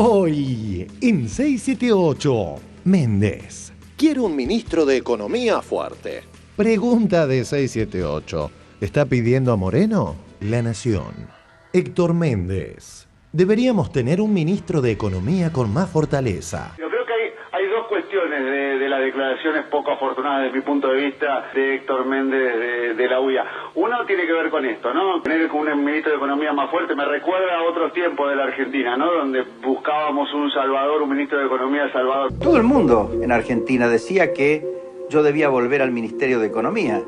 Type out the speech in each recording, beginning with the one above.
Hoy, en 678, Méndez. Quiero un ministro de Economía fuerte. Pregunta de 678. ¿Está pidiendo a Moreno? La Nación. Héctor Méndez. Deberíamos tener un ministro de Economía con más fortaleza. Yo creo que hay dos cuestiones de las declaraciones poco afortunadas desde mi punto de vista de Héctor Méndez de la UIA. Uno tiene que ver con esto, ¿no? Tener un ministro de Economía más fuerte me recuerda a otros tiempos de la Argentina, ¿no? Donde buscábamos un salvador, un ministro de Economía salvador. Todo el mundo en Argentina decía que yo debía volver al Ministerio de Economía.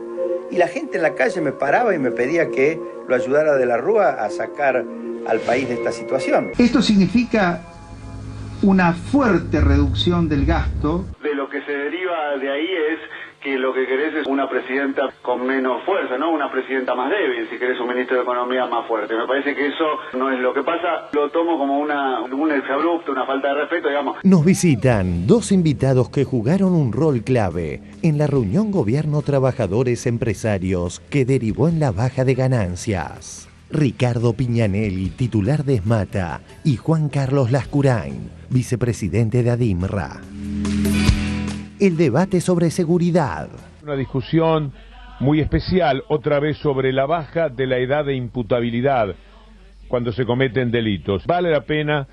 Y la gente en la calle me paraba y me pedía que lo ayudara de la Rúa a sacar al país de esta situación. Esto significa una fuerte reducción del gasto. De lo que se deriva de ahí es que lo que querés es una presidenta con menos fuerza, ¿no? Una presidenta más débil, si querés un ministro de Economía más fuerte. Me parece que eso no es lo que pasa, lo tomo como un exabrupto, una falta de respeto, digamos. Nos visitan dos invitados que jugaron un rol clave en la reunión Gobierno Trabajadores Empresarios que derivó en la baja de ganancias. Ricardo Piñanelli, titular de ESMATA, y Juan Carlos Lascurain, vicepresidente de ADIMRA. El debate sobre seguridad. Una discusión muy especial, otra vez sobre la baja de la edad de imputabilidad cuando se cometen delitos. Vale la pena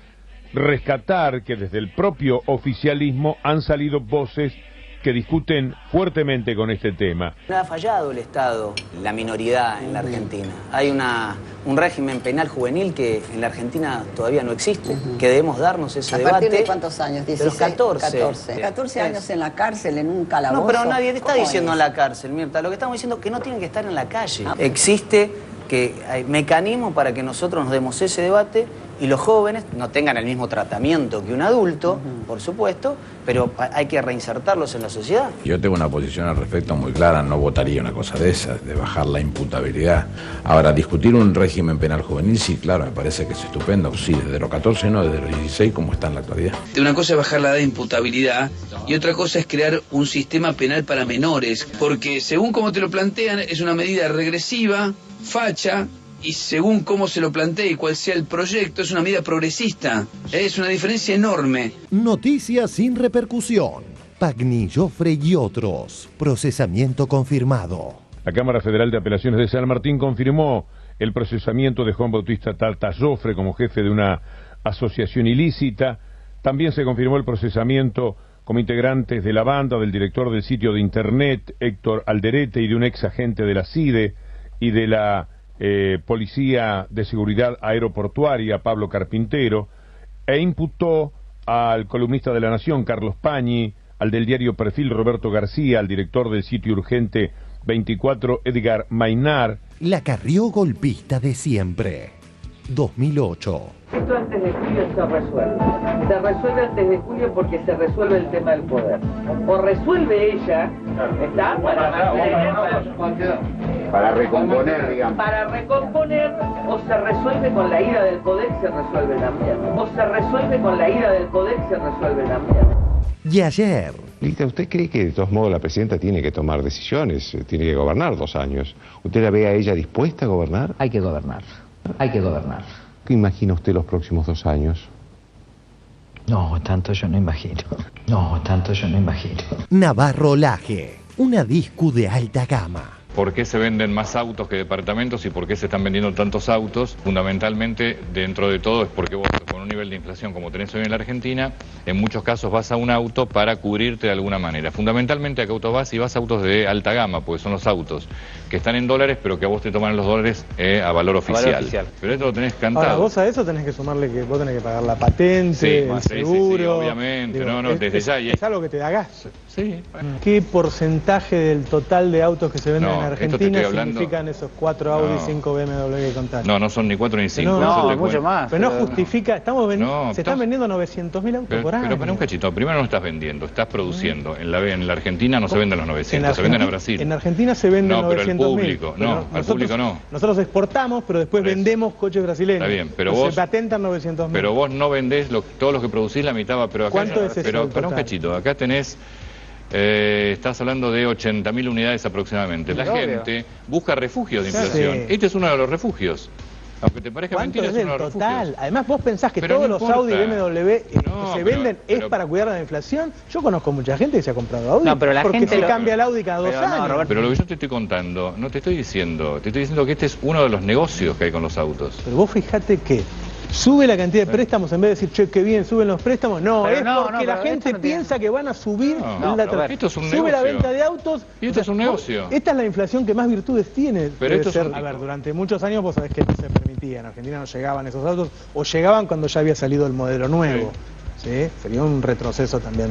rescatar que desde el propio oficialismo han salido voces que discuten fuertemente con este tema. Ha fallado el Estado, la minoridad en la Argentina. Hay un régimen penal juvenil que en la Argentina todavía no existe, que debemos darnos ese debate. ¿A partir de cuántos años? 16, de los 14. 14. 14 años en la cárcel, en un calabozo. No, pero nadie te está diciendo es? en la cárcel, Mirta. Lo que estamos diciendo es que no tienen que estar en la calle. Existe que hay mecanismos para que nosotros nos demos ese debate y los jóvenes no tengan el mismo tratamiento que un adulto, por supuesto, pero hay que reinsertarlos en la sociedad. Yo tengo una posición al respecto muy clara, no votaría una cosa de esas, de bajar la imputabilidad. Ahora, discutir un régimen penal juvenil, sí, claro, me parece que es estupendo. Sí, desde los 14 no, desde los 16 como está en la actualidad. Una cosa es bajar la edad de imputabilidad y otra cosa es crear un sistema penal para menores, porque según como te lo plantean es una medida regresiva, facha, y según cómo se lo plantee y cuál sea el proyecto, es una medida progresista. Es una diferencia enorme. Noticias sin repercusión. Pagni, Joffre y otros. Procesamiento confirmado. La Cámara Federal de Apelaciones de San Martín confirmó el procesamiento de Juan Bautista Talta Joffre como jefe de una asociación ilícita. También se confirmó el procesamiento como integrantes de la banda del director del sitio de internet Héctor Alderete y de un ex agente de la CIDE y de la Policía de Seguridad Aeroportuaria Pablo Carpintero, e imputó al columnista de La Nación Carlos Pañi, al del diario Perfil Roberto García, al director del sitio urgente 24 Edgar Mainar. La carrió golpista de siempre. 2008. Esto antes de julio se resuelve. Se resuelve antes de julio porque se resuelve el tema del poder. O resuelve ella, ¿está? Para recomponer, digamos. Para recomponer, o se resuelve con la ida del poder y se resuelve también. O se resuelve con la ida del poder y se resuelve también. Y ayer. Lita, ¿usted cree que de todos modos la presidenta tiene que tomar decisiones? Tiene que gobernar 2 años. ¿Usted la ve a ella dispuesta a gobernar? Hay que gobernar. Hay que gobernar. ¿Qué imagina usted los próximos 2 años? No, tanto yo no imagino. No, tanto yo no imagino. Navarro Laje, una discu de alta gama. ¿Por qué se venden más autos que departamentos y por qué se están vendiendo tantos autos? Fundamentalmente, dentro de todo, es porque vos, con un nivel de inflación como tenés hoy en la Argentina, en muchos casos vas a un auto para cubrirte de alguna manera. Fundamentalmente, ¿a qué auto vas? Y vas a autos de alta gama, porque son los autos que están en dólares, pero que a vos te toman los dólares a valor oficial. Pero esto lo tenés cantado. Ahora, vos a eso tenés que sumarle que vos tenés que pagar la patente, el seguro. Sí, obviamente. Digo, desde ya. Es algo que te da gas. Sí. ¿Qué porcentaje del total de autos que se venden en Argentina hablando... significan esos 4 Audi y 5 BMW que contaste? No son ni 4 ni 5. No, mucho más. Pero no justifica, están vendiendo 900.000 autos por año. Pero para un cachito, primero no estás vendiendo, estás produciendo. En la Argentina no se venden los 900, se venden a Brasil. En Argentina se venden 900.000. Pero al público, al público no. Nosotros exportamos, pero después vendemos coches brasileños. Está bien, pero vos... Se patentan 900.000. Pero vos no vendés todos los que producís la mitad, pero acá... ¿Cuánto es eso? Pero para un cachito, acá tenés... estás hablando de 80.000 unidades aproximadamente. La gente busca refugios de inflación. Este es uno de los refugios. Aunque te parezca ¿Cuánto mentira, es es del uno de los total? refugios. Además, vos pensás que Pero todos no los Audi y importa. BMW No, se pero- venden pero- es para cuidar la inflación. Yo conozco mucha gente que se ha comprado Audi No, pero la porque gente se lo- cambia el Audi cada 2 Pero no, años. Roberto. Pero lo que yo te estoy contando, no te estoy diciendo, te estoy diciendo que este es uno de los negocios que hay con los autos. Pero vos fijate que sube la cantidad de préstamos en vez de decir, che, qué bien, suben los préstamos. No, Pero es no, porque no, la pero gente esto no tiene- piensa que van a subir No, la Roberto, esto es un sube la negocio. venta de autos. Y esto es un negocio. Esta es la inflación que más virtudes tiene. Pero debe esto es ser. un- A ver, durante muchos años vos sabés que no se permitía. En Argentina no llegaban esos autos o llegaban cuando ya había salido el modelo nuevo. ¿Sí? Sería un retroceso también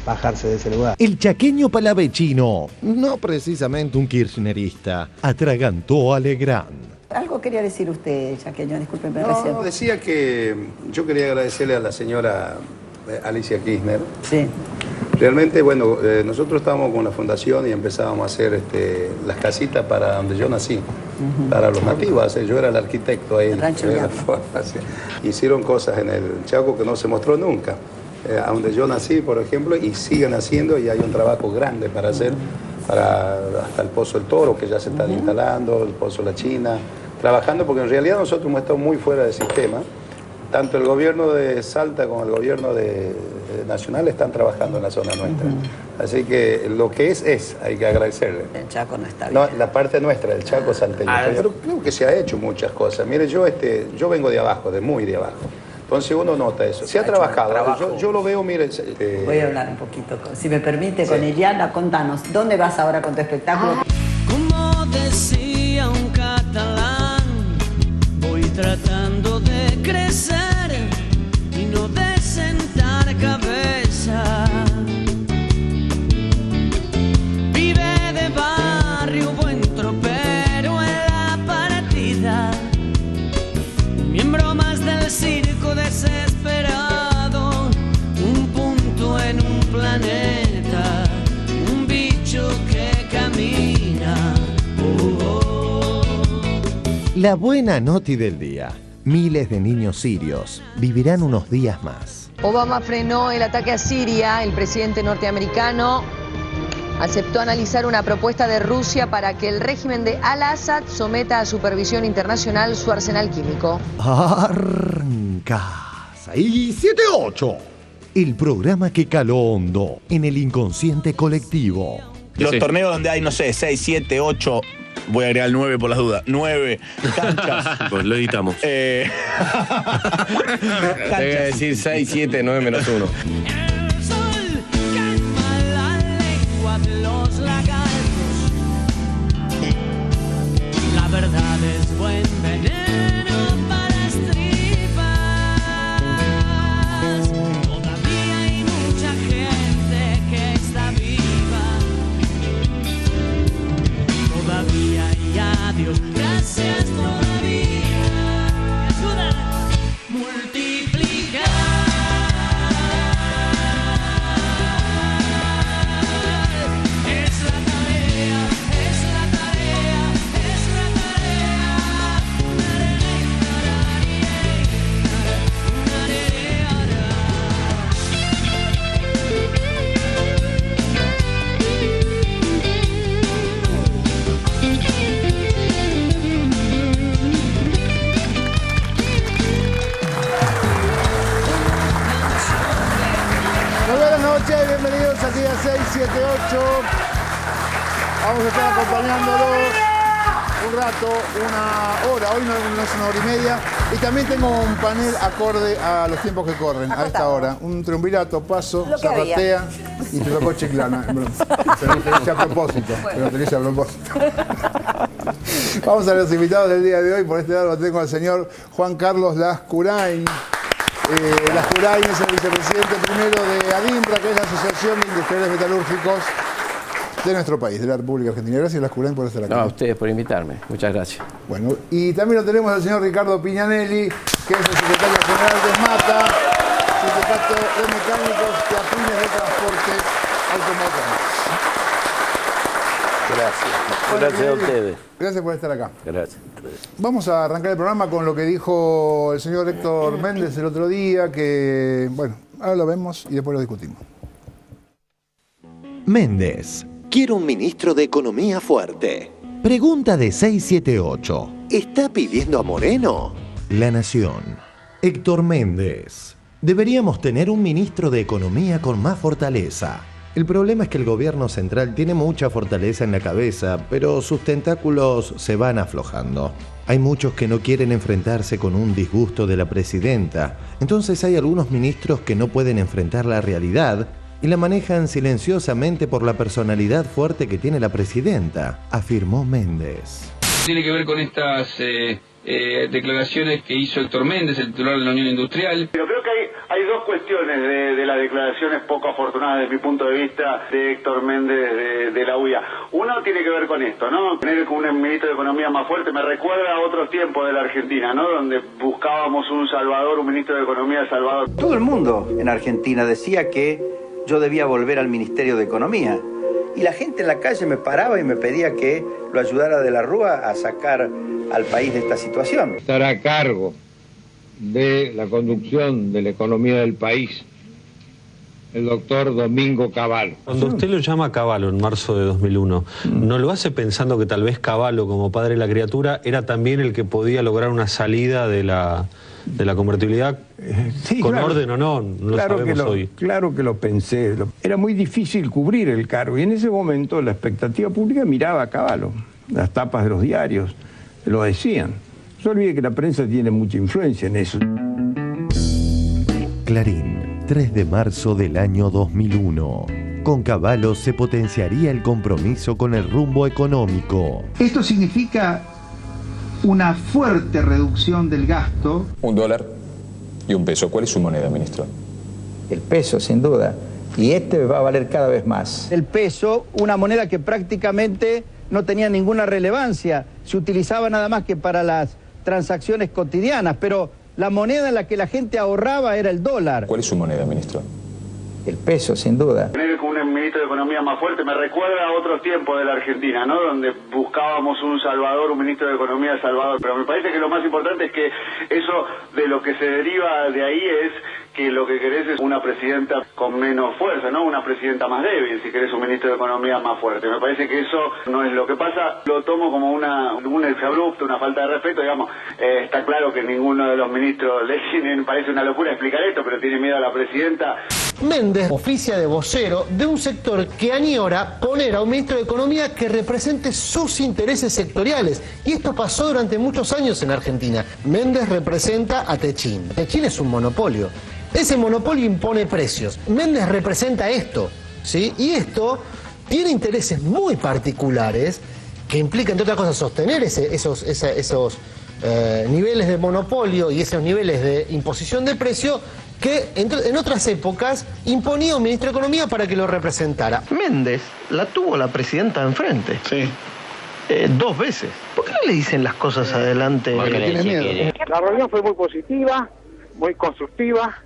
bajarse de ese lugar. El chaqueño palavecino, no precisamente un kirchnerista, atragantó a Legrand. Algo quería decir usted, chaqueño, discúlpeme. No, decía que yo quería agradecerle a la señora Alicia Kirchner. Sí. Realmente, bueno, nosotros estábamos con la fundación y empezábamos a hacer las casitas para donde yo nací, para los nativos. Yo era el arquitecto ahí. Hicieron cosas en el Chaco que no se mostró nunca. A donde yo nací, por ejemplo, y siguen haciendo, y hay un trabajo grande para hacer, hasta el Pozo del Toro, que ya se está instalando, el Pozo La China, trabajando, porque en realidad nosotros hemos estado muy fuera del sistema. Tanto el gobierno de Salta como el gobierno nacional están trabajando en la zona nuestra. Así que lo que hay que agradecerle. El Chaco no está bien. No, la parte nuestra, del Chaco salteño. Pero creo que se ha hecho muchas cosas. Mire, yo vengo de abajo, muy de abajo. Entonces uno nota eso. Se ha trabajado. Yo lo veo, mire. Voy a hablar un poquito, si me permite, con Eliana. Contanos, ¿dónde vas ahora con tu espectáculo? Como decía un catalán, voy tratando de crecer y no de sentar cabeza. Vive de barrio, buen tropero en la partida, miembro más del circo desesperado, un punto en un planeta, un bicho que camina. La buena noti del día. Miles de niños sirios vivirán unos días más. Obama frenó el ataque a Siria. El presidente norteamericano aceptó analizar una propuesta de Rusia para que el régimen de Al-Assad someta a supervisión internacional su arsenal químico. Arranca 678. El programa que caló hondo en el inconsciente colectivo. Los torneos donde hay, no sé, 6, 7, 8... Voy a agregar el 9 por las dudas. 9 canchas. Pues lo editamos. Te voy a decir 6, 7, 9 menos 1. El sol calma la lengua de los lagartos. La verdad es buen veneno para estripas. Todavía hay mucha gente que está viva. Todavía hay adiós, gracias todavía. Ayuda a multiplicar. Es la tarea, es la tarea, es la Muy buenas noches, bienvenidos aquí a 678. Vamos a estar acompañándolos un rato, una hora. Hoy no es una hora y media. Y también tengo un panel acorde a los tiempos que corren a esta hora. Un triunvirato, Paso, Lo que había. Zarratea y Tocó Chiclana. Se lo utiliza a propósito. Se lo utiliza a propósito. Vamos a los invitados del día de hoy. Por este lado tengo al señor Juan Carlos Lascurain. Lascurain es el vicepresidente primero de ADIMRA, que es la Asociación de Industriales Metalúrgicos de nuestro país, de la República Argentina. Gracias, Lascurain, por estar aquí. No, a ustedes por invitarme. Muchas gracias. Bueno, y también lo tenemos al señor Ricardo Piñanelli, que es el secretario general de SMATA, Sindicato de Mecánicos y Afines de Transporte Automotor. Gracias. Gracias a ustedes. Gracias por estar acá. Gracias. Vamos a arrancar el programa con lo que dijo el señor Héctor Méndez el otro día, que, bueno, ahora lo vemos y después lo discutimos. Méndez. Quiero un ministro de Economía fuerte. Pregunta de 678. ¿Está pidiendo a Moreno? La Nación. Héctor Méndez. Deberíamos tener un ministro de Economía con más fortaleza. El problema es que el gobierno central tiene mucha fortaleza en la cabeza, pero sus tentáculos se van aflojando. Hay muchos que no quieren enfrentarse con un disgusto de la presidenta, entonces hay algunos ministros que no pueden enfrentar la realidad y la manejan silenciosamente por la personalidad fuerte que tiene la presidenta, afirmó Méndez. Tiene que ver con estas declaraciones que hizo Héctor Méndez, el titular de la Unión Industrial. Pero creo que hay dos cuestiones de las declaraciones poco afortunadas desde mi punto de vista de Héctor Méndez de la UIA. Uno tiene que ver con esto, ¿no? Tener un ministro de Economía más fuerte me recuerda a otros tiempos de la Argentina, ¿no? Donde buscábamos un salvador, un ministro de Economía salvador. Todo el mundo en Argentina decía que yo debía volver al Ministerio de Economía. Y la gente en la calle me paraba y me pedía que lo ayudara de la Rúa a sacar al país de esta situación. Estará a cargo de la conducción de la economía del país el doctor Domingo Cavallo. Cuando usted lo llama Cavallo en marzo de 2001, ¿no lo hace pensando que tal vez Cavallo, como padre de la criatura, era también el que podía lograr una salida de la convertibilidad? Sí, ¿Con claro, orden o no? No claro lo sabemos hoy. Claro que lo pensé. Era muy difícil cubrir el cargo y en ese momento la expectativa pública miraba a Cavallo. Las tapas de los diarios lo decían. No se olvide que la prensa tiene mucha influencia en eso. Clarín, 3 de marzo del año 2001. Con Cavallo se potenciaría el compromiso con el rumbo económico. Esto significa una fuerte reducción del gasto. $1 y $1. ¿Cuál es su moneda, ministro? El peso, sin duda. Y este va a valer cada vez más. El peso, una moneda que prácticamente no tenía ninguna relevancia. Se utilizaba nada más que para las transacciones cotidianas, pero la moneda en la que la gente ahorraba era el dólar. ¿Cuál es su moneda, ministro? El peso, sin duda. Tener un ministro de Economía más fuerte me recuerda a otros tiempos de la Argentina, ¿no? Donde buscábamos un salvador, un ministro de Economía salvador. Pero me parece que lo más importante es que eso de lo que se deriva de ahí es que lo que querés es una presidenta con menos fuerza, ¿no? Una presidenta más débil, si querés un ministro de Economía más fuerte. Me parece que eso no es lo que pasa. Lo tomo como un exabrupto, una falta de respeto, digamos. Está claro que ninguno de los ministros le parece una locura explicar esto, pero tiene miedo a la presidenta. Méndez oficia de vocero de un sector que añora poner a un ministro de Economía que represente sus intereses sectoriales. Y esto pasó durante muchos años en Argentina. Méndez representa a Techín. Techín es un monopolio. Ese monopolio impone precios. Méndez representa esto, ¿sí? Y esto tiene intereses muy particulares que implican, entre otras cosas, sostener esos niveles de monopolio y esos niveles de imposición de precio que en otras épocas imponía un ministro de Economía para que lo representara. Méndez la tuvo la presidenta enfrente. Sí. 2 veces. ¿Por qué no le dicen las cosas adelante? Porque tiene miedo. La reunión fue muy positiva, muy constructiva.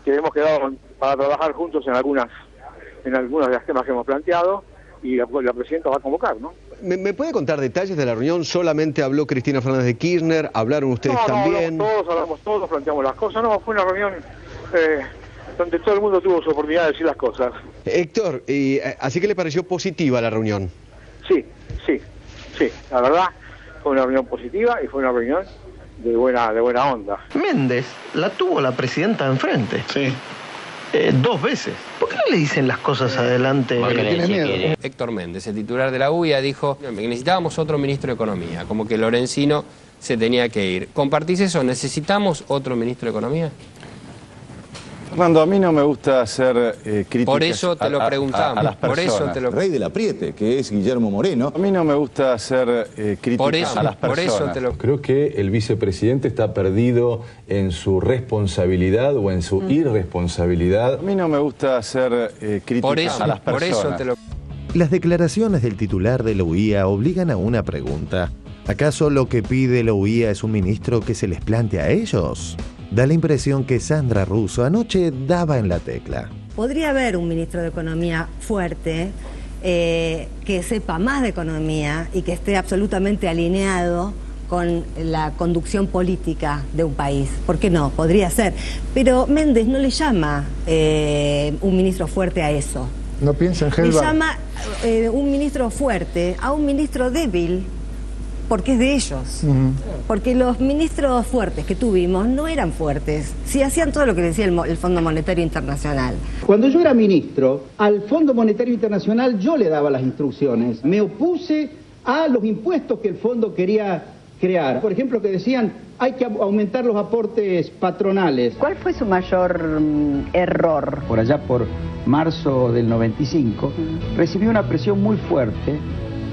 Hemos quedado para trabajar juntos en algunos de los temas que hemos planteado y la presidenta va a convocar, ¿no? ¿Me puede contar detalles de la reunión? ¿Solamente habló Cristina Fernández de Kirchner? ¿Hablaron ustedes también? Hablamos todos, planteamos las cosas. No, fue una reunión donde todo el mundo tuvo su oportunidad de decir las cosas. Héctor, ¿así que le pareció positiva la reunión? Sí. La verdad, fue una reunión positiva y fue una reunión de buena onda. Méndez la tuvo la presidenta enfrente. Sí. 2 veces. ¿Por qué no le dicen las cosas adelante? Porque tiene miedo. Héctor Méndez, el titular de la UIA, dijo que necesitábamos otro ministro de Economía, como que Lorenzino se tenía que ir. ¿Compartís eso? ¿Necesitamos otro ministro de Economía? Fernando, a mí no me gusta hacer críticas. Por eso te lo preguntamos. A las personas. El rey del apriete, que es Guillermo Moreno. A mí no me gusta hacer críticas a las personas. Creo que el vicepresidente está perdido en su responsabilidad o en su irresponsabilidad. A mí no me gusta hacer críticas a las personas. Las declaraciones del titular de la UIA obligan a una pregunta. ¿Acaso lo que pide la UIA es un ministro que se les plante a ellos? Da la impresión que Sandra Russo anoche daba en la tecla. Podría haber un ministro de Economía fuerte, que sepa más de economía y que esté absolutamente alineado con la conducción política de un país. ¿Por qué no? Podría ser. Pero Méndez no le llama un ministro fuerte a eso. No piensa en Helva. Le llama un ministro fuerte a un ministro débil, porque es de ellos. Porque los ministros fuertes que tuvimos no eran fuertes, sí hacían todo lo que decía el Fondo Monetario Internacional. Cuando yo era ministro, al Fondo Monetario Internacional yo le daba las instrucciones. Me opuse a los impuestos que el fondo quería crear. Por ejemplo, que decían, hay que aumentar los aportes patronales. ¿Cuál fue su mayor error? Por allá por marzo del 95, recibí una presión muy fuerte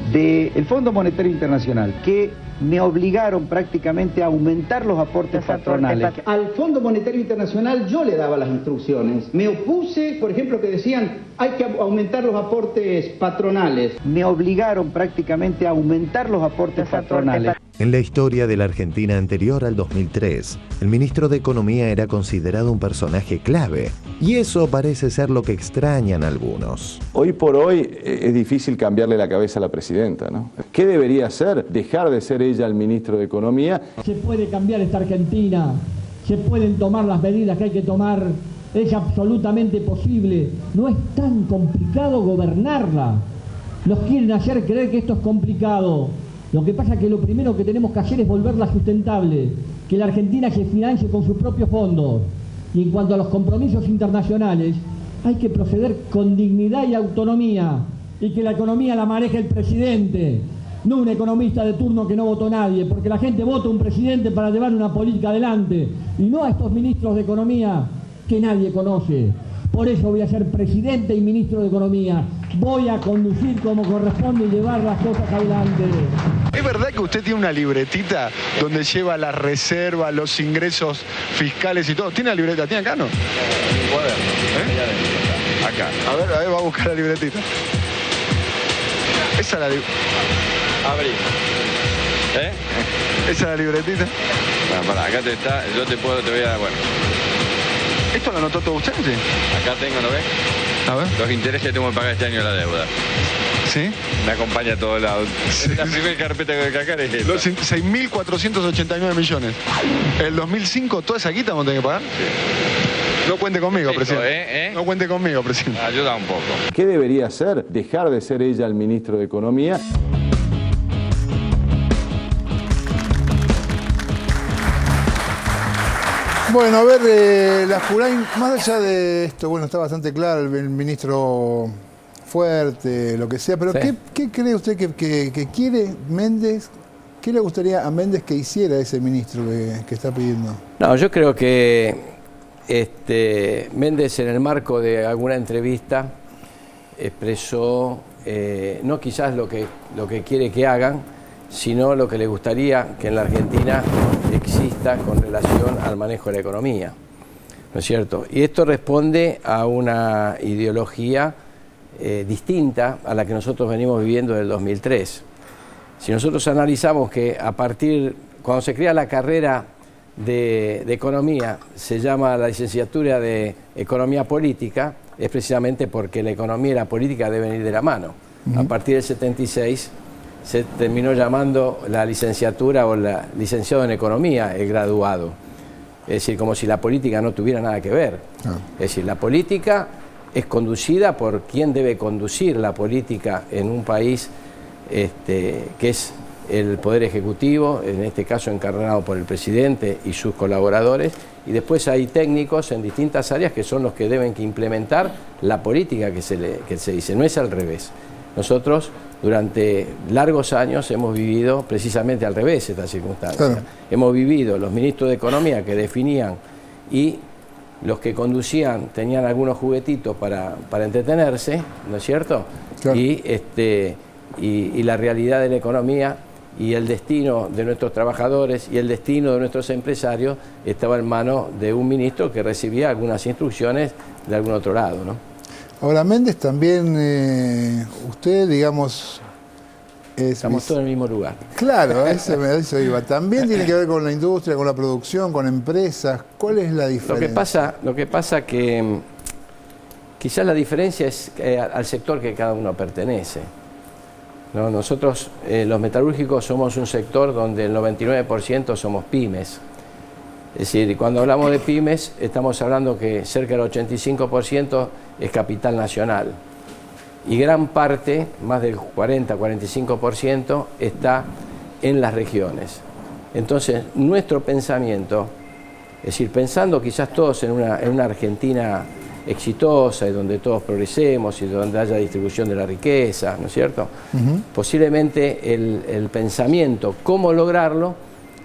del Fondo Monetario Internacional, que me obligaron prácticamente a aumentar los aportes patronales. Al Fondo Monetario Internacional yo le daba las instrucciones. Me opuse, por ejemplo, que decían, hay que aumentar los aportes patronales. Me obligaron prácticamente a aumentar los aportes patronales. En la historia de la Argentina anterior al 2003, el ministro de Economía era considerado un personaje clave, y eso parece ser lo que extrañan algunos. Hoy por hoy es difícil cambiarle la cabeza a la presidenta, ¿no? ¿Qué debería hacer? Dejar de ser ella el ministro de Economía. Se puede cambiar esta Argentina, se pueden tomar las medidas que hay que tomar, es absolutamente posible. No es tan complicado gobernarla. Nos quieren hacer creer que esto es complicado. Lo que pasa es que lo primero que tenemos que hacer es volverla sustentable, que la Argentina se financie con sus propios fondos. Y en cuanto a los compromisos internacionales, hay que proceder con dignidad y autonomía, y que la economía la maneje el presidente, no un economista de turno que no votó nadie, porque la gente vota un presidente para llevar una política adelante, y no a estos ministros de Economía que nadie conoce. Por eso voy a ser presidente y ministro de Economía. Voy a conducir como corresponde y llevar las cosas adelante. ¿Es verdad que usted tiene una libretita donde lleva las reservas, los ingresos fiscales y todo? ¿Tiene la libreta? ¿Tiene acá, no? Un cuaderno. Acá. A ver, va a buscar la libretita. Esa es la libretita. Abrí. ¿Esa es la libretita? Bueno, pará, acá te está, yo te voy a dar, bueno. ¿Esto lo anotó todo usted? Sí. Acá tengo, ¿lo ves? A ver. Los intereses que tengo que pagar este año la deuda. ¿Sí? Me acompaña a todos lados. Sí. La primera carpeta que voy a cagar es esta. Los 6.489 millones. ¿El 2005 toda esa guita vamos a tener que pagar? Sí. No cuente conmigo, presidente. No cuente conmigo, presidente. Ayuda un poco. ¿Qué debería hacer? Dejar de ser ella el ministro de Economía. Bueno, a ver, Lascurain, más allá de esto, bueno, está bastante claro, el ministro fuerte, lo que sea, pero sí. ¿Qué cree usted que quiere Méndez? ¿Qué le gustaría a Méndez que hiciera ese ministro que está pidiendo? No, yo creo que Méndez, en el marco de alguna entrevista, expresó no quizás lo que quiere que hagan, sino lo que le gustaría que en la Argentina exista con relación al manejo de la economía, ¿no es cierto? Y esto responde a una ideología distinta a la que nosotros venimos viviendo desde el 2003. Si nosotros analizamos que cuando se crea la carrera de economía, se llama la licenciatura de economía política, es precisamente porque la economía y la política deben ir de la mano. A partir del 76 se terminó llamando la licenciatura o la licenciado en economía el graduado. Es decir, como si la política no tuviera nada que ver. Es decir, la política es conducida por quien debe conducir la política en un país que es el Poder Ejecutivo, en este caso encarnado por el presidente y sus colaboradores, y después hay técnicos en distintas áreas que son los que deben implementar la política que se dice, no es al revés. Nosotros durante largos años hemos vivido precisamente al revés esta circunstancia. Claro. Hemos vivido los ministros de Economía que definían y los que conducían tenían algunos juguetitos para entretenerse, ¿no es cierto? Claro. Y la realidad de la economía y el destino de nuestros trabajadores y el destino de nuestros empresarios estaba en manos de un ministro que recibía algunas instrucciones de algún otro lado, ¿no? Ahora, Méndez también, usted, digamos... Estamos todos en el mismo lugar. Claro, eso iba. También tiene que ver con la industria, con la producción, con empresas. ¿Cuál es la diferencia? Lo que pasa que quizás la diferencia es al sector que cada uno pertenece, ¿no? Nosotros, los metalúrgicos, somos un sector donde el 99% somos pymes. Es decir, cuando hablamos de pymes, estamos hablando que cerca del 85% es capital nacional. Y gran parte, más del 40-45%, está en las regiones. Entonces, nuestro pensamiento, es decir, pensando quizás todos en una Argentina exitosa y donde todos progresemos y donde haya distribución de la riqueza, ¿no es cierto? Posiblemente el pensamiento, cómo lograrlo,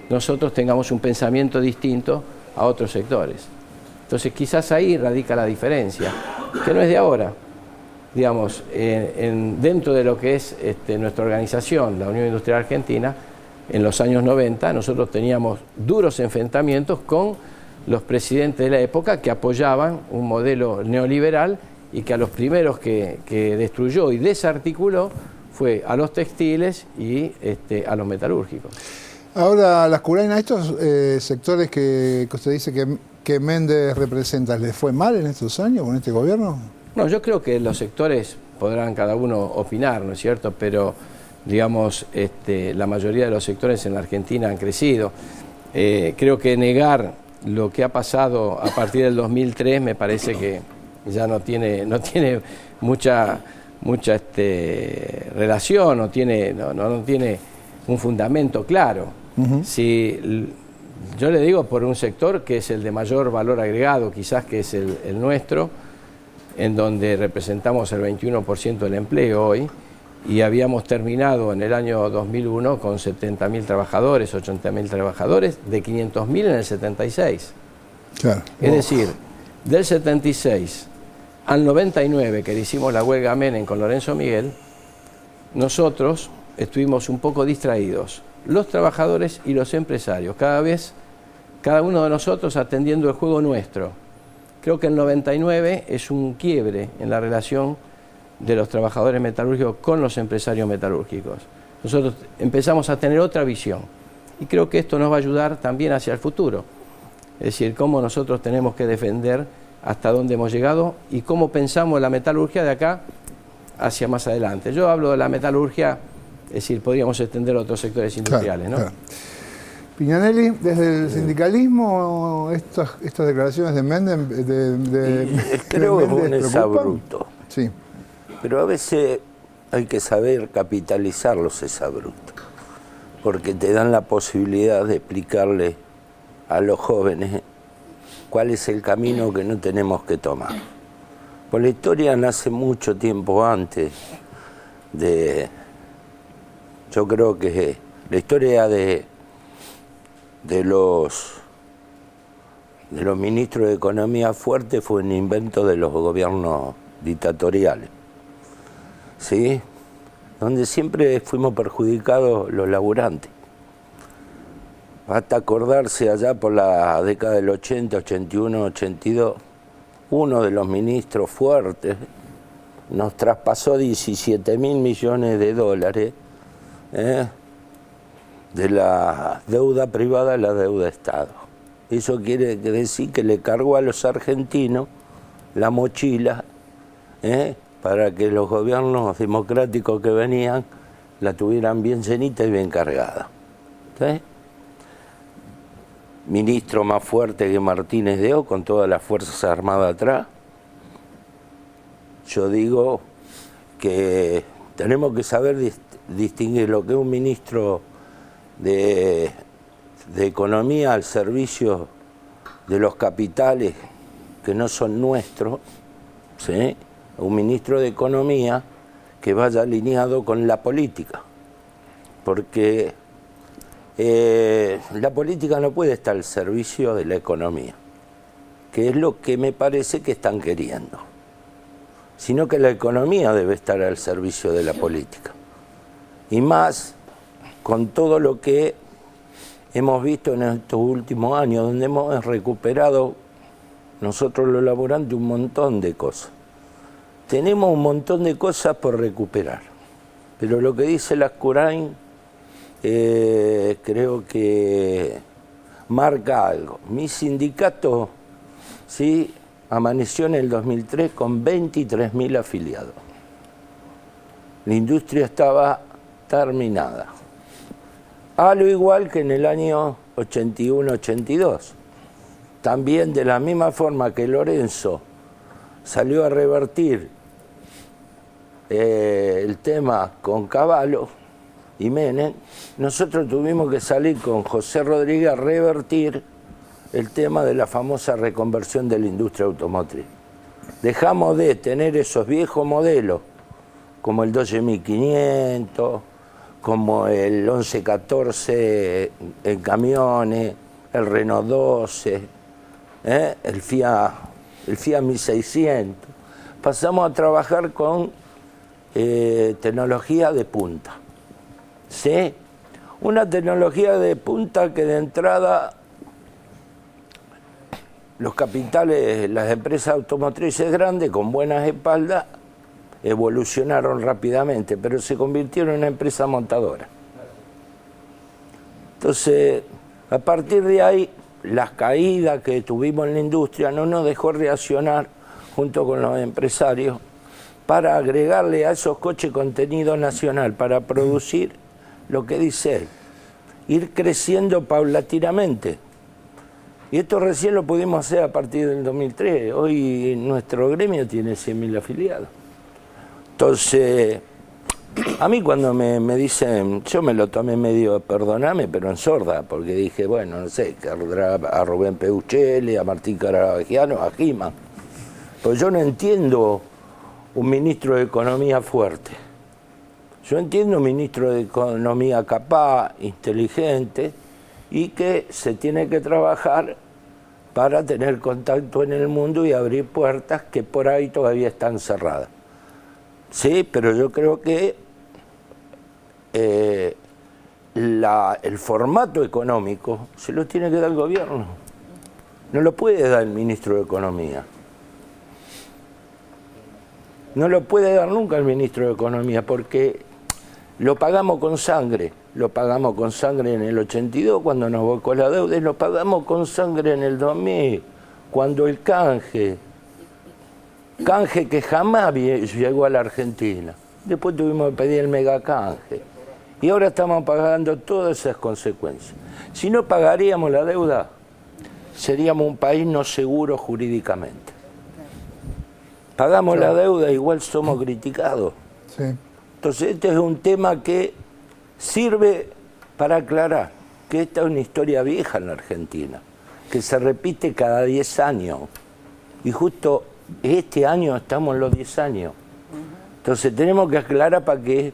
nosotros tengamos un pensamiento distinto a otros sectores. Entonces quizás ahí radica la diferencia, que no es de ahora. Digamos, dentro de lo que es nuestra organización, la Unión Industrial Argentina, en los años 90 nosotros teníamos duros enfrentamientos con los presidentes de la época que apoyaban un modelo neoliberal y que a los primeros que destruyó y desarticuló fue a los textiles y a los metalúrgicos. Ahora, Lascurain, a estos sectores que usted dice que Méndez representa, ¿les fue mal en estos años con este gobierno? No, yo creo que los sectores podrán cada uno opinar, ¿no es cierto? Pero, digamos, la mayoría de los sectores en la Argentina han crecido. Creo que negar lo que ha pasado a partir del 2003 me parece que ya no tiene mucha relación, no tiene un fundamento claro. Si yo le digo por un sector que es el de mayor valor agregado, quizás que es el nuestro, en donde representamos el 21% del empleo hoy, y habíamos terminado en el año 2001 con 70.000 trabajadores, 80.000 trabajadores, de 500.000 en el 76. Claro. Es decir, del 76 al 99, que le hicimos la huelga Menem con Lorenzo Miguel, nosotros estuvimos un poco distraídos, los trabajadores y los empresarios, cada uno de nosotros atendiendo el juego nuestro. Creo que el 99 es un quiebre en la relación de los trabajadores metalúrgicos con los empresarios metalúrgicos. Nosotros empezamos a tener otra visión y creo que esto nos va a ayudar también hacia el futuro. Es decir, cómo nosotros tenemos que defender hasta dónde hemos llegado y cómo pensamos la metalurgia de acá hacia más adelante. Yo hablo de la metalurgia, es decir, podríamos extender a otros sectores industriales, ¿no? Claro. Piñanelli, desde el sindicalismo, estas declaraciones de Méndez creo que fue un exabrupto. Sí. Pero a veces hay que saber capitalizar los exabruptos, porque te dan la posibilidad de explicarle a los jóvenes cuál es el camino que no tenemos que tomar. Pues la historia nace mucho tiempo antes yo creo que la historia de los ministros de Economía fuertes fue un invento de los gobiernos dictatoriales, ¿sí? Donde siempre fuimos perjudicados los laburantes. Basta acordarse allá por la década del 80, 81, 82, uno de los ministros fuertes nos traspasó 17.000 millones de dólares de la deuda privada a la deuda de Estado. Eso quiere decir que le cargó a los argentinos la mochila para que los gobiernos democráticos que venían la tuvieran bien llenita y bien cargada. ¿Sí? Ministro más fuerte que Martínez de O, con todas las Fuerzas Armadas atrás. Yo digo que tenemos que saber distinguir lo que es un ministro de Economía al servicio de los capitales que no son nuestros, ¿sí? Un ministro de Economía que vaya alineado con la política, porque la política no puede estar al servicio de la economía, que es lo que me parece que están queriendo, sino que la economía debe estar al servicio de la política. Y más con todo lo que hemos visto en estos últimos años, donde hemos recuperado nosotros los laburantes un montón de cosas. Tenemos un montón de cosas por recuperar, pero lo que dice Lascurain creo que marca algo. Mi sindicato, ¿sí?, amaneció en el 2003 con 23.000 afiliados. La industria estaba terminada. A lo igual que en el año 81-82. También de la misma forma que Lorenzo salió a revertir el tema con Cavallo, y Menem, nosotros tuvimos que salir con José Rodríguez a revertir el tema de la famosa reconversión de la industria automotriz. Dejamos de tener esos viejos modelos, como el Dodge 1500, como el 1114 en camiones, el Renault 12, el Fiat 1600. Pasamos a trabajar con tecnología de punta. ¿Sí? Una tecnología de punta que de entrada los capitales, las empresas automotrices grandes con buenas espaldas evolucionaron rápidamente, pero se convirtieron en una empresa montadora. Entonces, a partir de ahí, las caídas que tuvimos en la industria no nos dejó reaccionar junto con los empresarios para agregarle a esos coches contenido nacional, para producir lo que dice él, ir creciendo paulatinamente. Y esto recién lo pudimos hacer a partir del 2003. Hoy nuestro gremio tiene 100.000 afiliados. Entonces, a mí cuando me dicen, yo me lo tomé medio, perdoname, pero en sorda, porque dije, bueno, no sé, a Rubén Peuchelli, a Martín Caravaggio, a Gima. Pues yo no entiendo un ministro de Economía fuerte. Yo entiendo un ministro de Economía capaz, inteligente, y que se tiene que trabajar para tener contacto en el mundo y abrir puertas que por ahí todavía están cerradas. Sí, pero yo creo que el formato económico se lo tiene que dar el gobierno. No lo puede dar el ministro de Economía. No lo puede dar nunca el ministro de Economía porque lo pagamos con sangre. Lo pagamos con sangre en el 82 cuando nos volcó la deuda y lo pagamos con sangre en el 2000 cuando el canje que jamás llegó a la Argentina. Después tuvimos que pedir el megacanje y ahora estamos pagando todas esas consecuencias. Si no pagaríamos la deuda, seríamos un país no seguro jurídicamente. Pagamos la deuda, igual somos criticados. Sí. Entonces este es un tema que sirve para aclarar que esta es una historia vieja en la Argentina, que se repite cada 10 años. Y justo este año estamos en los 10 años. Entonces tenemos que aclarar para qué.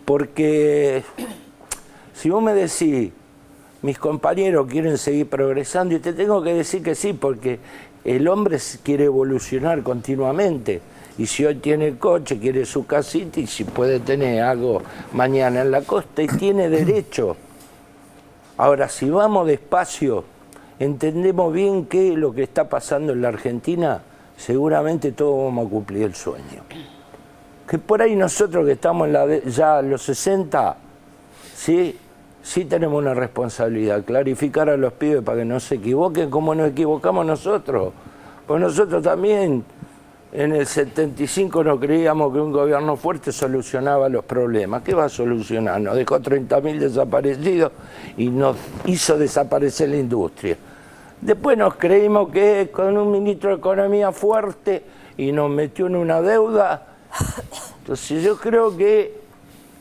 Porque si vos me decís, mis compañeros quieren seguir progresando, y te tengo que decir que sí, porque el hombre quiere evolucionar continuamente. Y si hoy tiene el coche, quiere su casita, y si puede tener algo mañana en la costa, y tiene derecho. Ahora, si vamos despacio, entendemos bien qué es lo que está pasando en la Argentina, seguramente todos vamos a cumplir el sueño. Que por ahí nosotros que estamos ya en los 60, sí tenemos una responsabilidad, clarificar a los pibes para que no se equivoquen como nos equivocamos nosotros. Pues nosotros también en el 75 no creíamos que un gobierno fuerte solucionaba los problemas. ¿Qué va a solucionar? Nos dejó 30.000 desaparecidos y nos hizo desaparecer la industria. Después nos creímos que con un ministro de Economía fuerte y nos metió en una deuda. Entonces yo creo que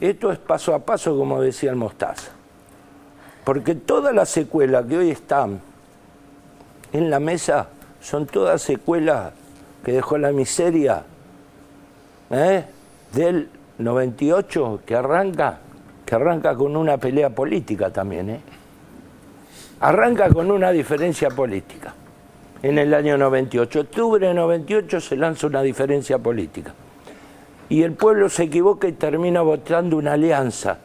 esto es paso a paso, como decía el Mostaza. Porque todas las secuelas que hoy están en la mesa son todas secuelas que dejó la miseria del 98, que arranca con una pelea política también. Arranca con una diferencia política. En el año 98, octubre de 98, se lanza una diferencia política. Y el pueblo se equivoca y termina votando una alianza,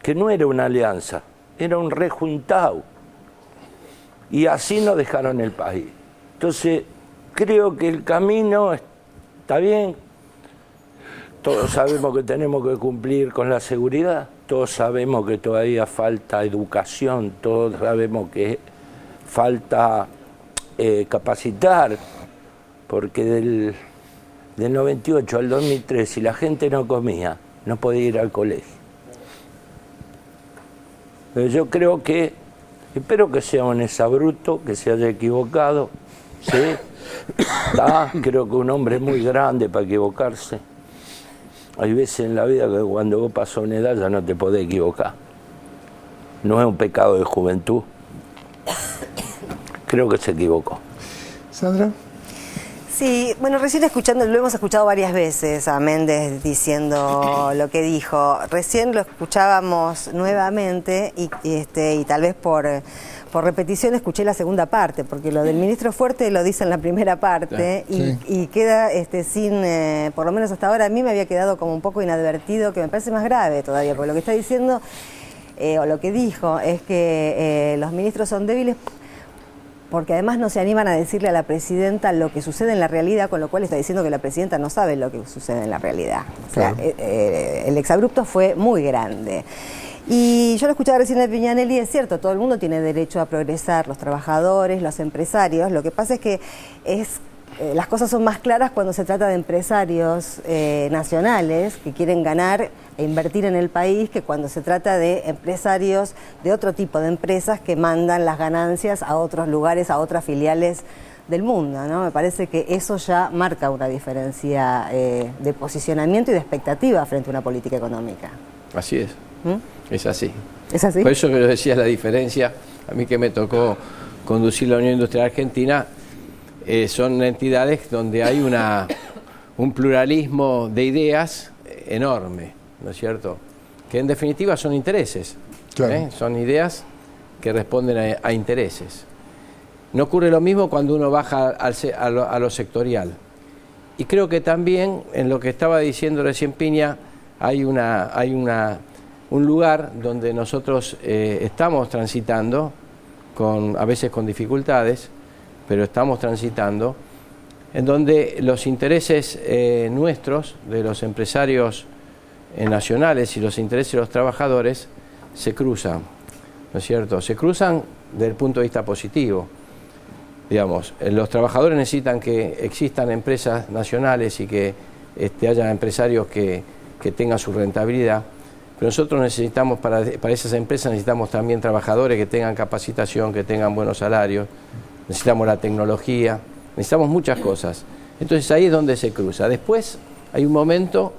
que no era una alianza, era un rejuntado. Y así nos dejaron el país. Entonces, creo que el camino está bien. Todos sabemos que tenemos que cumplir con la seguridad, todos sabemos que todavía falta educación, todos sabemos que falta capacitar, porque del 98 al 2003, si la gente no comía, no podía ir al colegio. Pero yo creo que, espero que sea un exabrupto, que se haya equivocado, ¿sí? Creo que un hombre es muy grande para equivocarse. Hay veces en la vida que cuando vos pasás una edad ya no te podés equivocar. No es un pecado de juventud. Creo que se equivocó. Sandra. Sí, bueno, recién lo hemos escuchado varias veces a Méndez diciendo lo que dijo. Recién lo escuchábamos nuevamente y tal vez por repetición escuché la segunda parte, porque lo del ministro fuerte lo dice en la primera parte y queda sin, por lo menos hasta ahora a mí me había quedado como un poco inadvertido, que me parece más grave todavía, porque lo que está diciendo o lo que dijo es que los ministros son débiles porque además no se animan a decirle a la presidenta lo que sucede en la realidad, con lo cual está diciendo que la presidenta no sabe lo que sucede en la realidad. Claro. O sea, el exabrupto fue muy grande. Y yo lo escuchaba recién de Piñanelli, es cierto, todo el mundo tiene derecho a progresar, los trabajadores, los empresarios. Lo que pasa es que las cosas son más claras cuando se trata de empresarios nacionales que quieren ganar e invertir en el país, que cuando se trata de empresarios de otro tipo de empresas que mandan las ganancias a otros lugares, a otras filiales del mundo, ¿no? Me parece que eso ya marca una diferencia de posicionamiento y de expectativa frente a una política económica. Así es. Es así. ¿Es así? Por eso que yo decía la diferencia, a mí que me tocó conducir la Unión Industrial Argentina, son entidades donde hay un pluralismo de ideas enorme, ¿no es cierto? Que en definitiva son intereses, claro. Son ideas que responden a intereses. No ocurre lo mismo cuando uno baja a lo sectorial. Y creo que también en lo que estaba diciendo recién Piña hay un lugar donde nosotros estamos transitando, a veces con dificultades, pero estamos transitando, en donde los intereses nuestros, de los empresarios nacionales y los intereses de los trabajadores, se cruzan, ¿no es cierto? Se cruzan desde el punto de vista positivo. Digamos, los trabajadores necesitan que existan empresas nacionales y que haya empresarios que tengan su rentabilidad, pero nosotros necesitamos, para esas empresas necesitamos también trabajadores que tengan capacitación, que tengan buenos salarios, necesitamos la tecnología, necesitamos muchas cosas. Entonces ahí es donde se cruza. Después hay un momento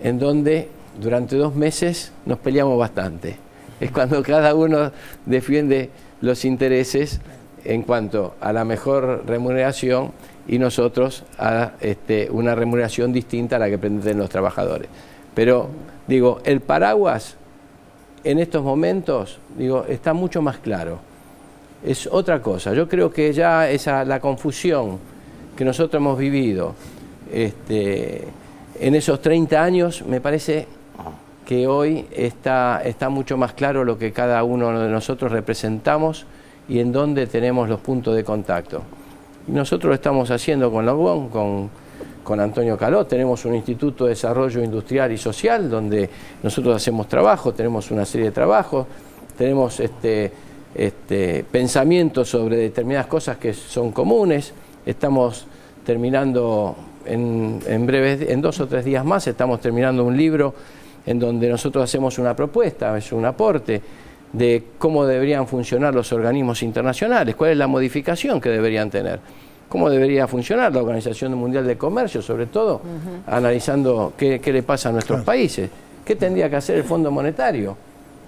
en donde durante 2 meses nos peleamos bastante. Es cuando cada uno defiende los intereses en cuanto a la mejor remuneración y nosotros a una remuneración distinta a la que pretenden los trabajadores. Pero, digo, el paraguas en estos momentos, digo, está mucho más claro. Es otra cosa. Yo creo que ya la confusión que nosotros hemos vivido en esos 30 años, me parece que hoy está mucho más claro lo que cada uno de nosotros representamos y en dónde tenemos los puntos de contacto. Y nosotros lo estamos haciendo con la UOM, con Antonio Caló. Tenemos un Instituto de Desarrollo Industrial y Social donde nosotros hacemos trabajo, tenemos una serie de trabajos, tenemos pensamientos sobre determinadas cosas que son comunes. Estamos terminando en breve, en 2 o 3 días más, estamos terminando un libro en donde nosotros hacemos una propuesta, es un aporte de cómo deberían funcionar los organismos internacionales, cuál es la modificación que deberían tener, cómo debería funcionar la Organización Mundial de Comercio, sobre todo analizando qué le pasa a nuestros países, qué tendría que hacer el Fondo Monetario,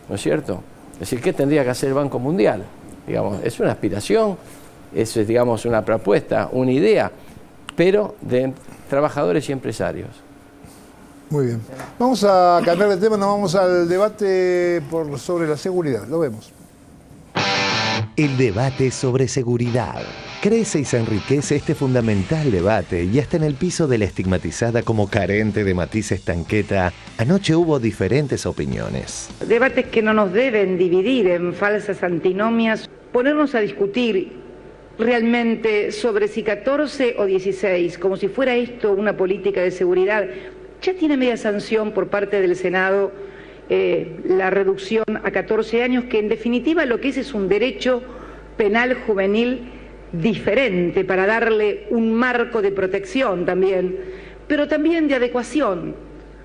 ¿no es cierto? Es decir, qué tendría que hacer el Banco Mundial. Digamos, es una aspiración, es, digamos, una propuesta, una idea, pero de trabajadores y empresarios. Muy bien. Vamos a cambiar de tema, nos vamos al debate sobre la seguridad. Lo vemos. El debate sobre seguridad. Crece y se enriquece este fundamental debate y hasta en el piso de la estigmatizada como carente de matices Tanqueta, anoche hubo diferentes opiniones. Debates que no nos deben dividir en falsas antinomias, ponernos a discutir realmente sobre si 14 o 16, como si fuera esto una política de seguridad. Ya tiene media sanción por parte del Senado la reducción a 14 años, que en definitiva lo que es un derecho penal juvenil diferente para darle un marco de protección también, pero también de adecuación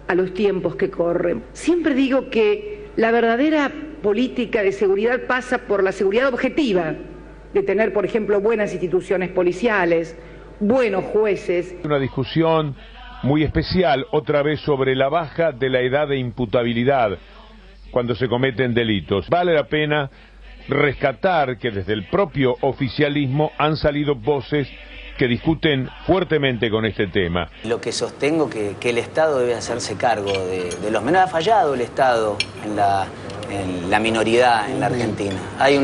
a los tiempos que corren. Siempre digo que la verdadera política de seguridad pasa por la seguridad objetiva, de tener, por ejemplo, buenas instituciones policiales, buenos jueces. Una discusión muy especial, otra vez sobre la baja de la edad de imputabilidad cuando se cometen delitos. Vale la pena rescatar que desde el propio oficialismo han salido voces que discuten fuertemente con este tema. Lo que sostengo que el Estado debe hacerse cargo de los menores. Ha fallado el Estado en la minoridad en la Argentina. Hay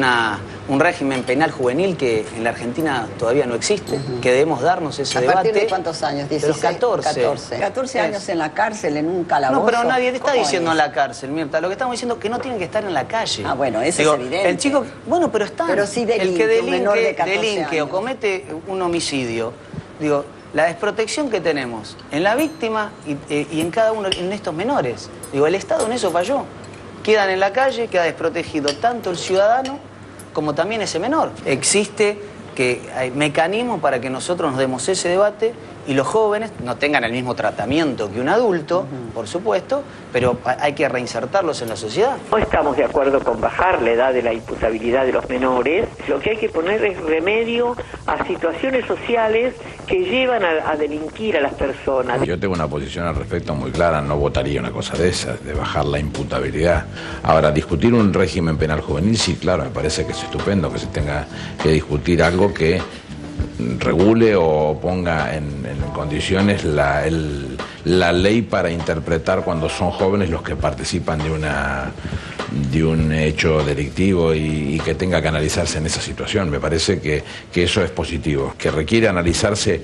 un régimen penal juvenil que en la Argentina todavía no existe, que debemos darnos ese debate. ¿A partir de cuántos años? 16, de los 14. 14 años en la cárcel, en un calabozo. No, pero nadie te está diciendo es? en la cárcel, Mirta. Lo que estamos diciendo es que no tienen que estar en la calle. Ah, bueno, eso es evidente. El chico, bueno, pero están. Pero sí el que delinque o comete un homicidio, digo, la desprotección que tenemos en la víctima y en cada uno, en estos menores. Digo, el Estado en eso falló. Quedan en la calle, queda desprotegido tanto el ciudadano como también ese menor. Existe que hay mecanismos para que nosotros nos demos ese debate y los jóvenes no tengan el mismo tratamiento que un adulto, por supuesto, pero hay que reinsertarlos en la sociedad. No estamos de acuerdo con bajar la edad de la imputabilidad de los menores. Lo que hay que poner es remedio a situaciones sociales que llevan a delinquir a las personas. Yo tengo una posición al respecto muy clara, no votaría una cosa de esas, de bajar la imputabilidad. Ahora, discutir un régimen penal juvenil, sí, claro, me parece que es estupendo que se tenga que discutir algo que regule o ponga en condiciones la ley para interpretar cuando son jóvenes los que participan de un hecho delictivo y que tenga que analizarse en esa situación. Me parece que eso es positivo, que requiere analizarse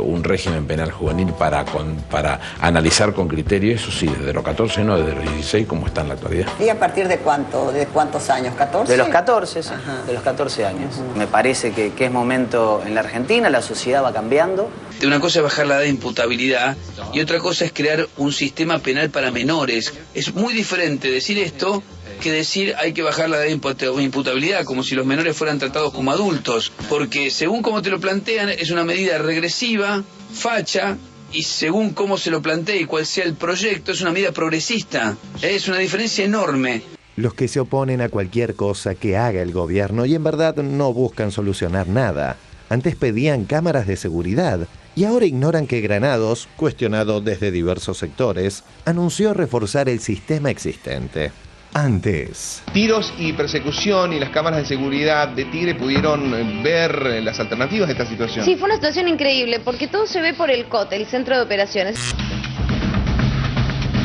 un régimen penal juvenil para analizar con criterio, eso sí, desde los 14, no desde los 16 como está en la actualidad. ¿Y a partir de cuánto? ¿De cuántos años? ¿14? De los 14, sí, de los 14 años. Me parece que es momento en la Argentina, la sociedad va cambiando. Una cosa es bajar la edad de imputabilidad y otra cosa es crear un sistema penal para menores. Es muy diferente decir esto que decir hay que bajar la edad de imputabilidad, como si los menores fueran tratados como adultos, porque según como te lo plantean es una medida regresiva, facha, y según cómo se lo plantee y cuál sea el proyecto es una medida progresista. Es una diferencia enorme. Los que se oponen a cualquier cosa que haga el gobierno y en verdad no buscan solucionar nada. Antes pedían cámaras de seguridad y ahora ignoran que Granados, cuestionado desde diversos sectores, anunció reforzar el sistema existente. Antes. Tiros y persecución y las cámaras de seguridad de Tigre pudieron ver las alternativas de esta situación. Sí, fue una situación increíble porque todo se ve por el COT, el Centro de Operaciones.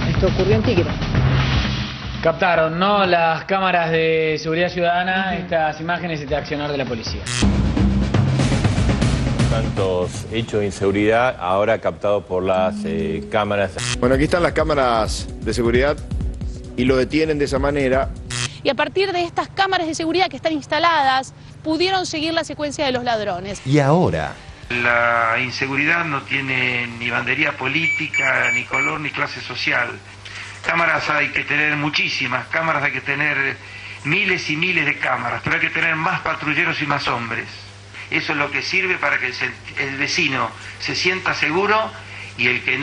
Esto ocurrió en Tigre. Captaron, ¿no?, las cámaras de seguridad ciudadana, estas imágenes de accionar de la policía. Tantos hechos de inseguridad ahora captados por las cámaras. Bueno, aquí están las cámaras de seguridad y lo detienen de esa manera. Y a partir de estas cámaras de seguridad que están instaladas, pudieron seguir la secuencia de los ladrones. Y ahora. La inseguridad no tiene ni bandería política, ni color, ni clase social. Cámaras hay que tener muchísimas, cámaras hay que tener miles y miles de cámaras, pero hay que tener más patrulleros y más hombres. Eso es lo que sirve para que el vecino se sienta seguro y el que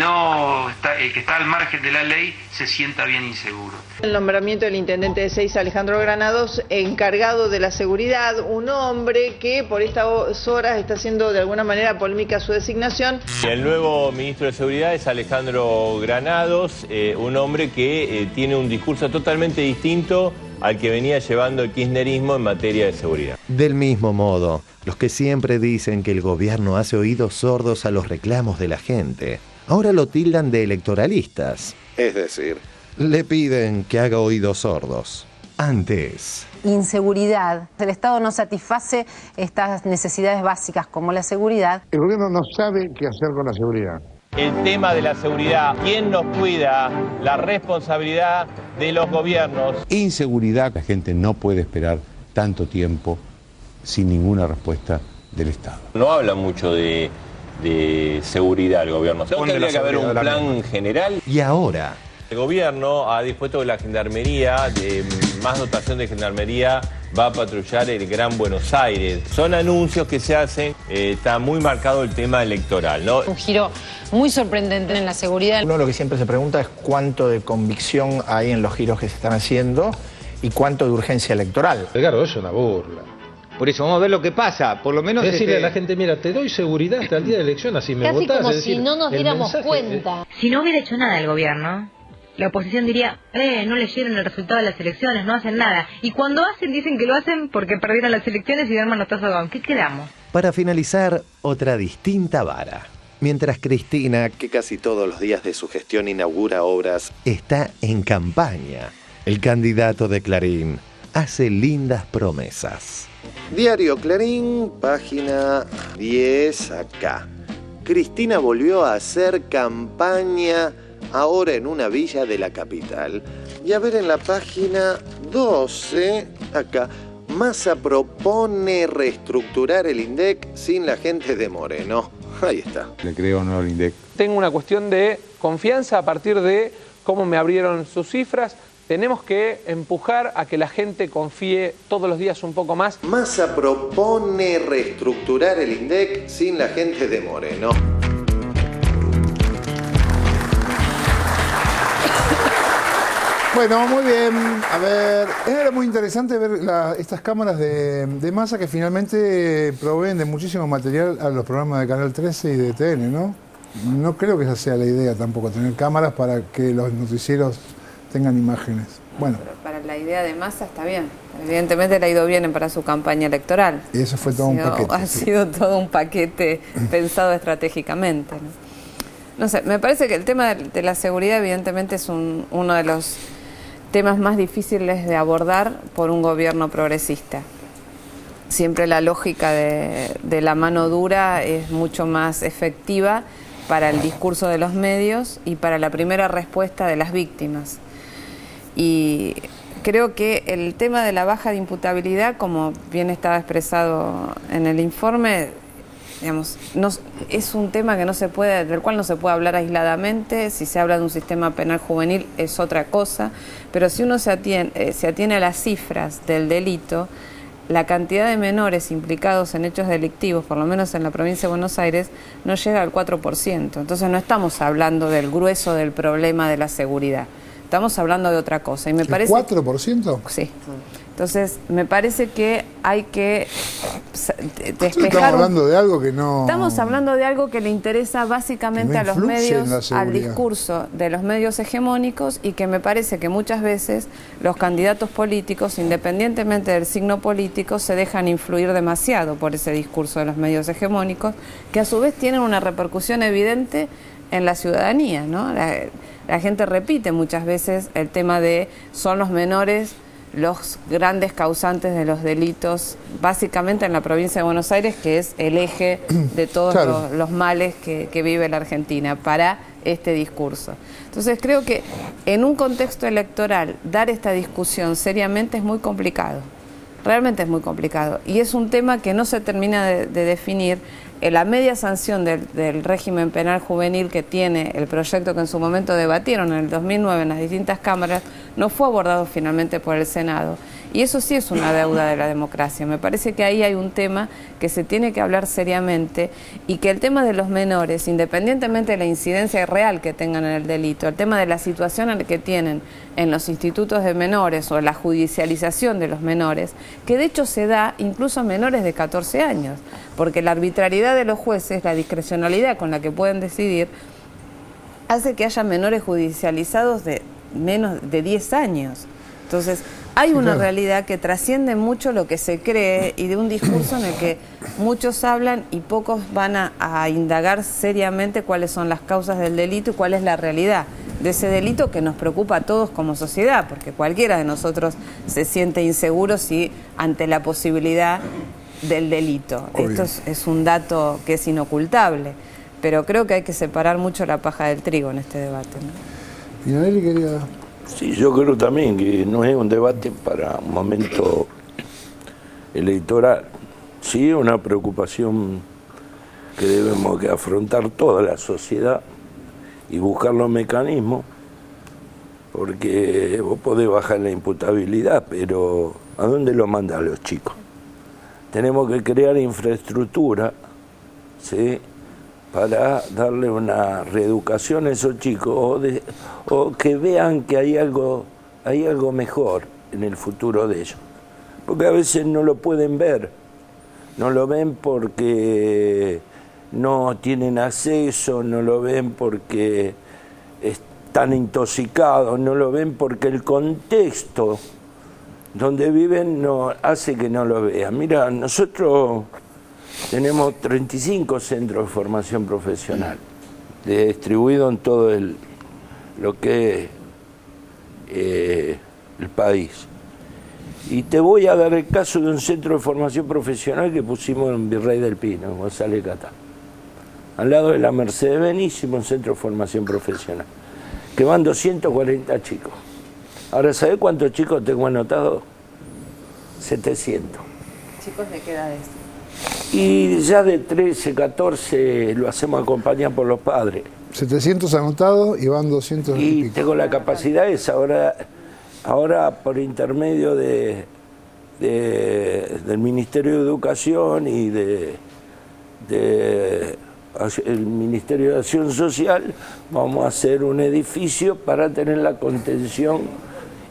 está al margen de la ley se sienta bien inseguro. El nombramiento del intendente de Seiza, Alejandro Granados, encargado de la seguridad, un hombre que por estas horas está haciendo de alguna manera polémica su designación. El nuevo ministro de Seguridad es Alejandro Granados, un hombre que tiene un discurso totalmente distinto al que venía llevando el kirchnerismo en materia de seguridad. Del mismo modo, los que siempre dicen que el gobierno hace oídos sordos a los reclamos de la gente, ahora lo tildan de electoralistas. Es decir, le piden que haga oídos sordos. Antes. Inseguridad. El Estado no satisface estas necesidades básicas como la seguridad. El gobierno no sabe qué hacer con la seguridad. El tema de la seguridad, ¿quién nos cuida? La responsabilidad de los gobiernos. Inseguridad, la gente no puede esperar tanto tiempo sin ninguna respuesta del Estado. No habla mucho de seguridad el gobierno. Tendría que haber un plan general. Y ahora. El gobierno ha dispuesto que la gendarmería, más dotación de gendarmería, va a patrullar el Gran Buenos Aires. Son anuncios que se hacen, está muy marcado el tema electoral, ¿no? Un giro muy sorprendente en la seguridad. Uno lo que siempre se pregunta es cuánto de convicción hay en los giros que se están haciendo y cuánto de urgencia electoral. Edgardo, es una burla. Por eso vamos a ver lo que pasa, por lo menos... Decirle a la gente, mira, te doy seguridad hasta el día de elección, así me Casi votás. como es decir, si no nos diéramos cuenta. Si no hubiera hecho nada el gobierno, la oposición diría, no leyeron el resultado de las elecciones, no hacen nada. Y cuando hacen, dicen que lo hacen porque perdieron las elecciones y dan manotazo a ¿qué quedamos? Para finalizar, otra distinta vara. Mientras Cristina, que casi todos los días de su gestión inaugura obras, está en campaña, el candidato de Clarín hace lindas promesas. Diario Clarín, página 10 acá. Cristina volvió a hacer campaña ahora en una villa de la capital. Y a ver en la página 12, acá, Massa propone reestructurar el INDEC sin la gente de Moreno. Ahí está. Le creo o no al INDEC. Tengo una cuestión de confianza a partir de cómo me abrieron sus cifras. Tenemos que empujar a que la gente confíe todos los días un poco más. Massa propone reestructurar el INDEC sin la gente de Moreno. Bueno, muy bien. A ver, era muy interesante ver estas cámaras de Massa que finalmente proveen de muchísimo material a los programas de Canal 13 y de TN, ¿no? No creo que esa sea la idea tampoco, tener cámaras para que los noticieros tengan imágenes. Bueno. Pero para la idea de Massa está bien. Evidentemente le ha ido bien para su campaña electoral. Y eso fue todo un paquete. Ha sido todo un paquete pensado estratégicamente, ¿no? No sé, me parece que el tema de la seguridad evidentemente es uno de los temas más difíciles de abordar por un gobierno progresista. Siempre la lógica de la mano dura es mucho más efectiva para el discurso de los medios y para la primera respuesta de las víctimas. Y creo que el tema de la baja de imputabilidad, como bien estaba expresado en el informe, digamos, es un tema que del cual no se puede hablar aisladamente. Si se habla de un sistema penal juvenil es otra cosa, pero si uno se atiene a las cifras del delito, la cantidad de menores implicados en hechos delictivos, por lo menos en la provincia de Buenos Aires, no llega al 4%. Entonces no estamos hablando del grueso del problema de la seguridad. Estamos hablando de otra cosa. Y me parece, ¿4%? Sí. Entonces, me parece que hay que despejar... Estamos hablando de algo que no... Estamos hablando de algo que le interesa básicamente a los medios, al discurso de los medios hegemónicos, y que me parece que muchas veces los candidatos políticos, independientemente del signo político, se dejan influir demasiado por ese discurso de los medios hegemónicos, que a su vez tienen una repercusión evidente en la ciudadanía, ¿no? La gente repite muchas veces el tema de son los menores los grandes causantes de los delitos, básicamente en la provincia de Buenos Aires, que es el eje de todos los males que vive la Argentina, para este discurso. Entonces creo que en un contexto electoral dar esta discusión seriamente es muy complicado, realmente es muy complicado, y es un tema que no se termina de definir. La media sanción del régimen penal juvenil que tiene el proyecto que en su momento debatieron en el 2009 en las distintas cámaras no fue abordado finalmente por el Senado. Y eso sí es una deuda de la democracia. Me parece que ahí hay un tema que se tiene que hablar seriamente, y que el tema de los menores, independientemente de la incidencia real que tengan en el delito, el tema de la situación que tienen en los institutos de menores o la judicialización de los menores, que de hecho se da incluso a menores de 14 años, porque la arbitrariedad de los jueces, la discrecionalidad con la que pueden decidir, hace que haya menores judicializados de menos de 10 años. Entonces, hay una realidad que trasciende mucho lo que se cree, y de un discurso en el que muchos hablan y pocos van a indagar seriamente cuáles son las causas del delito y cuál es la realidad de ese delito que nos preocupa a todos como sociedad, porque cualquiera de nosotros se siente inseguro ante la posibilidad del delito. Esto es un dato que es inocultable, pero creo que hay que separar mucho la paja del trigo en este debate, ¿no? Pinanelli quería... Sí, yo creo también que no es un debate para un momento electoral. Sí, es una preocupación que debemos afrontar toda la sociedad y buscar los mecanismos, porque vos podés bajar la imputabilidad, pero ¿a dónde lo mandan los chicos? Tenemos que crear infraestructura, ¿sí?, para darle una reeducación a esos chicos, o que vean que hay algo mejor en el futuro de ellos. Porque a veces no lo pueden ver, no lo ven porque no tienen acceso, no lo ven porque están intoxicados, no lo ven porque el contexto donde viven no hace que no lo vean. Mira, nosotros tenemos 35 centros de formación profesional, distribuidos en todo lo que es el país. Y te voy a dar el caso de un centro de formación profesional que pusimos en Virrey del Pino, en González Catán. Al lado de la Mercedes-Benz hicimos un centro de formación profesional, que van 240 chicos. Ahora, ¿sabés cuántos chicos tengo anotados? 700. ¿Chicos de qué edades? Y ya de 13, 14 lo hacemos acompañar por los padres. 700 anotados y van 200 y pico. Tengo la capacidad esa. Ahora por intermedio del Ministerio de Educación y el Ministerio de Acción Social, vamos a hacer un edificio para tener la contención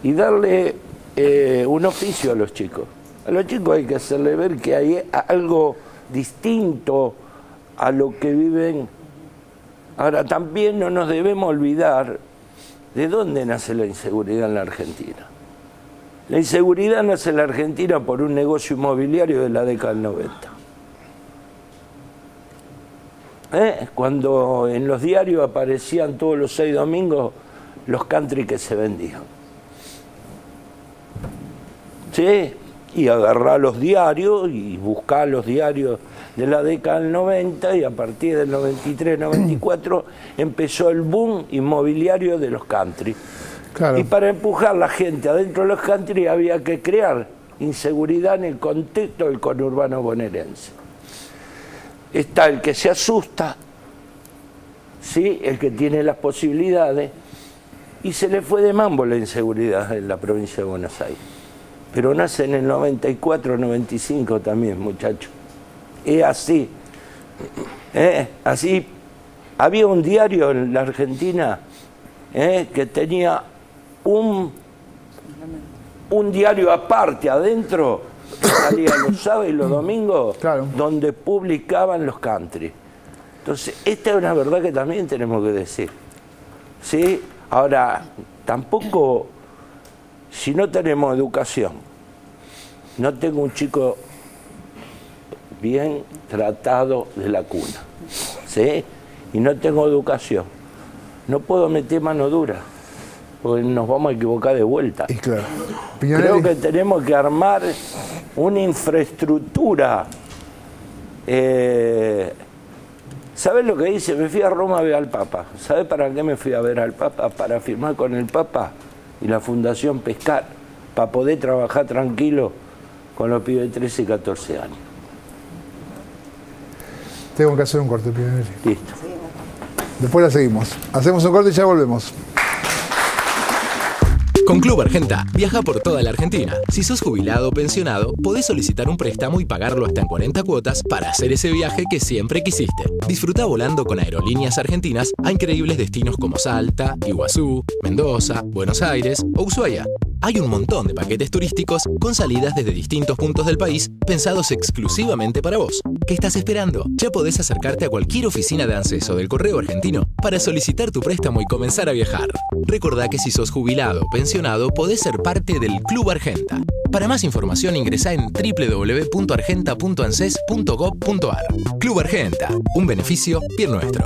y darle un oficio a los chicos. A los chicos hay que hacerle ver que hay algo distinto a lo que viven. Ahora, también no nos debemos olvidar de dónde nace la inseguridad en la Argentina. La inseguridad nace en la Argentina por un negocio inmobiliario de la década del 90. Cuando en los diarios aparecían todos los 6 domingos los country que se vendían. ¿Sí? Y agarrar los diarios y buscar los diarios de la década del 90 y a partir del 93, 94 empezó el boom inmobiliario de los country. Claro. Y para empujar a la gente adentro de los country había que crear inseguridad en el contexto del conurbano bonaerense. Está el que se asusta, ¿sí? El que tiene las posibilidades, y se le fue de mambo la inseguridad en la provincia de Buenos Aires. Pero nace en el 94, 95 también, muchachos. Es así. Así. Había un diario en la Argentina que tenía un diario aparte adentro, salía los sábados y los domingos, claro, donde publicaban los country. Entonces, esta es una verdad que también tenemos que decir. ¿Sí? Ahora, tampoco, si no tenemos educación, no tengo un chico bien tratado de la cuna, ¿sí? Y no tengo educación, no puedo meter mano dura, porque nos vamos a equivocar de vuelta. Y claro. Creo que tenemos que armar una infraestructura. ¿Sabes lo que dice? Me fui a Roma a ver al Papa. ¿Sabes para qué me fui a ver al Papa? Para firmar con el Papa y la Fundación Pescar, para poder trabajar tranquilo con los pibes de 13 y 14 años. Tengo que hacer un corte, Pinanelli. Listo. Después la seguimos. Hacemos un corte y ya volvemos. Con Club Argenta, viaja por toda la Argentina. Si sos jubilado o pensionado, podés solicitar un préstamo y pagarlo hasta en 40 cuotas para hacer ese viaje que siempre quisiste. Disfruta volando con Aerolíneas Argentinas a increíbles destinos como Salta, Iguazú, Mendoza, Buenos Aires o Ushuaia. Hay un montón de paquetes turísticos con salidas desde distintos puntos del país pensados exclusivamente para vos. ¿Qué estás esperando? Ya podés acercarte a cualquier oficina de ANSES o del Correo Argentino para solicitar tu préstamo y comenzar a viajar. Recordá que si sos jubilado o pensionado, podés ser parte del Club Argenta. Para más información ingresá en www.argenta.anses.gov.ar. Club Argenta, un beneficio bien nuestro.